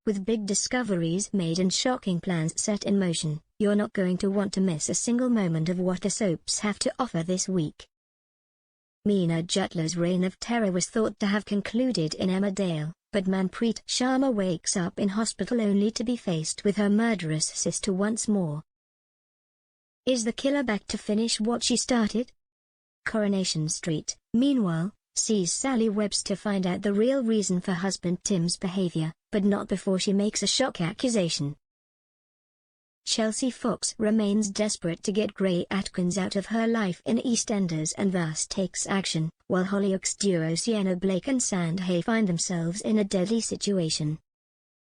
With big discoveries made and shocking plans set in motion, you're not going to want to miss a single moment of what the soaps have to offer this week. Meena Jutla's reign of terror was thought to have concluded in Emmerdale, but Manpreet Sharma wakes up in hospital only to be faced with her murderous sister once more. Is the killer back to finish what she started? Coronation Street, meanwhile, sees Sally Webster find out the real reason for husband Tim's behavior, but not before she makes a shock accusation. Chelsea Fox remains desperate to get Gray Atkins out of her life in EastEnders and thus takes action, while Hollyoaks duo Sienna Blake and Sandhay find themselves in a deadly situation.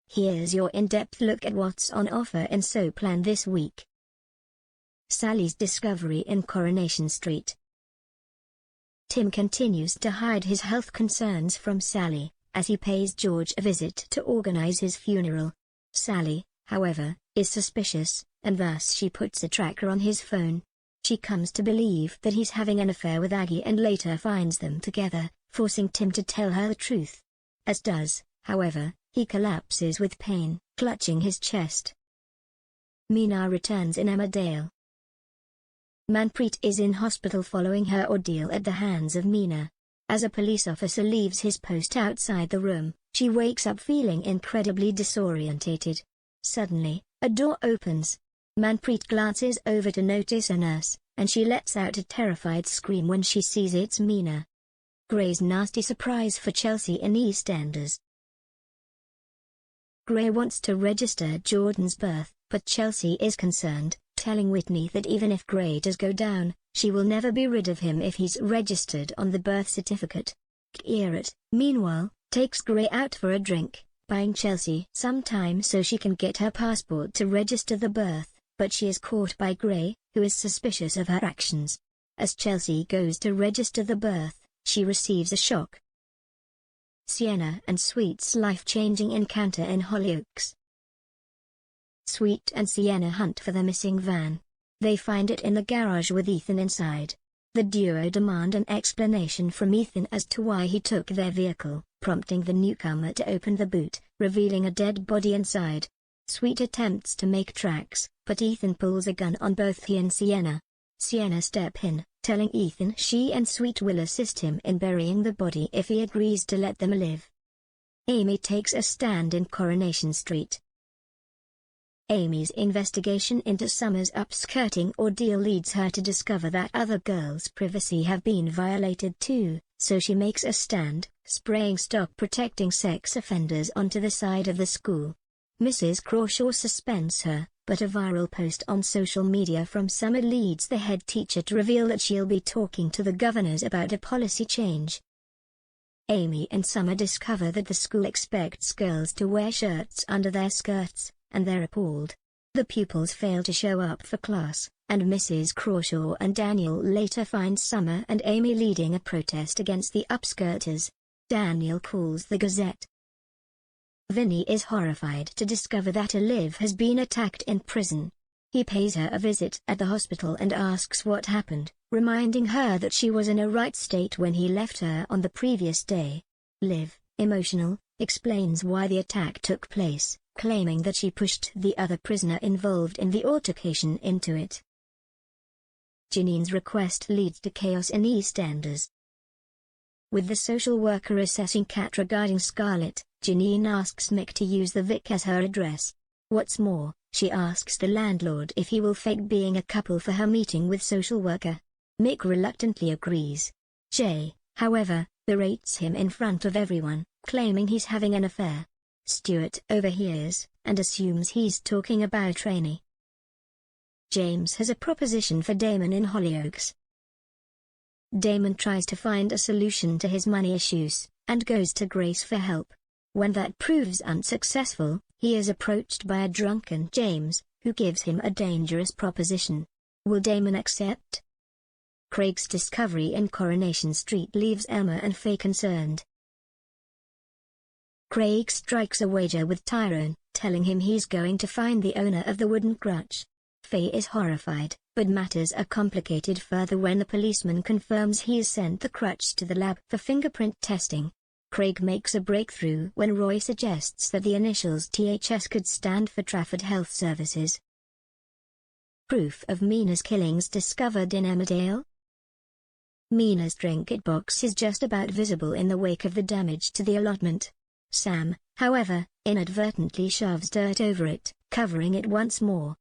Here's your in-depth look at what's on offer in Soapland this week. Sally's discovery in Coronation Street. Tim continues to hide his health concerns from Sally, as he pays George a visit to organize his funeral. Sally, however, is suspicious, and thus she puts a tracker on his phone. She comes to believe that he's having an affair with Aggie and later finds them together, forcing Tim to tell her the truth. As does, however, he collapses with pain, clutching his chest. Meena returns in Emmerdale. Manpreet is in hospital following her ordeal at the hands of Meena. As a police officer leaves his post outside the room, she wakes up feeling incredibly disorientated. Suddenly, a door opens. Manpreet glances over to notice a nurse, and she lets out a terrified scream when she sees it's Meena. Gray's nasty surprise for Chelsea in EastEnders. Gray wants to register Jordan's birth, but Chelsea is concerned, telling Whitney that even if Gray does go down, she will never be rid of him if he's registered on the birth certificate. Kierat, meanwhile, takes Gray out for a drink, buying Chelsea some time so she can get her passport to register the birth, but she is caught by Gray, who is suspicious of her actions. As Chelsea goes to register the birth, she receives a shock. Sienna and Sweet's life-changing encounter in Hollyoaks. Sweet and Sienna hunt for the missing van. They find it in the garage with Ethan inside. The duo demand an explanation from Ethan as to why he took their vehicle, prompting the newcomer to open the boot, revealing a dead body inside. Sweet attempts to make tracks, but Ethan pulls a gun on both he and Sienna. Sienna step in, telling Ethan she and Sweet will assist him in burying the body if he agrees to let them live. Amy takes a stand in Coronation Street. Amy's investigation into Summer's upskirting ordeal leads her to discover that other girls' privacy have been violated too, so she makes a stand, spraying Stop Protecting Sex Offenders onto the side of the school. Mrs. Crawshaw suspends her, but a viral post on social media from Summer leads the head teacher to reveal that she'll be talking to the governors about a policy change. Amy and Summer discover that the school expects girls to wear shirts under their skirts, and they're appalled. The pupils fail to show up for class, and Mrs. Crawshaw and Daniel later find Summer and Amy leading a protest against the upskirters. Daniel calls the Gazette. Vinny is horrified to discover that Olive has been attacked in prison. He pays her a visit at the hospital and asks what happened, reminding her that she was in a right state when he left her on the previous day. Liv, emotional, explains why the attack took place, claiming that she pushed the other prisoner involved in the altercation into it. Janine's request leads to chaos in EastEnders. With the social worker assessing Kat regarding Scarlett, Janine asks Mick to use the Vic as her address. What's more, she asks the landlord if he will fake being a couple for her meeting with social worker. Mick reluctantly agrees. Jay, however, berates him in front of everyone, claiming he's having an affair. Stuart overhears, and assumes he's talking about Rainey. James has a proposition for Damon in Hollyoaks. Damon tries to find a solution to his money issues, and goes to Grace for help. When that proves unsuccessful, he is approached by a drunken James, who gives him a dangerous proposition. Will Damon accept? Craig's discovery in Coronation Street leaves Emma and Faye concerned. Craig strikes a wager with Tyrone, telling him he's going to find the owner of the wooden crutch. Faye is horrified, but matters are complicated further when the policeman confirms he's sent the crutch to the lab for fingerprint testing. Craig makes a breakthrough when Roy suggests that the initials THS could stand for Trafford Health Services. Proof of Meena's killings discovered in Emmerdale. Meena's trinket box is just about visible in the wake of the damage to the allotment. Sam, however, inadvertently shoves dirt over it, covering it once more.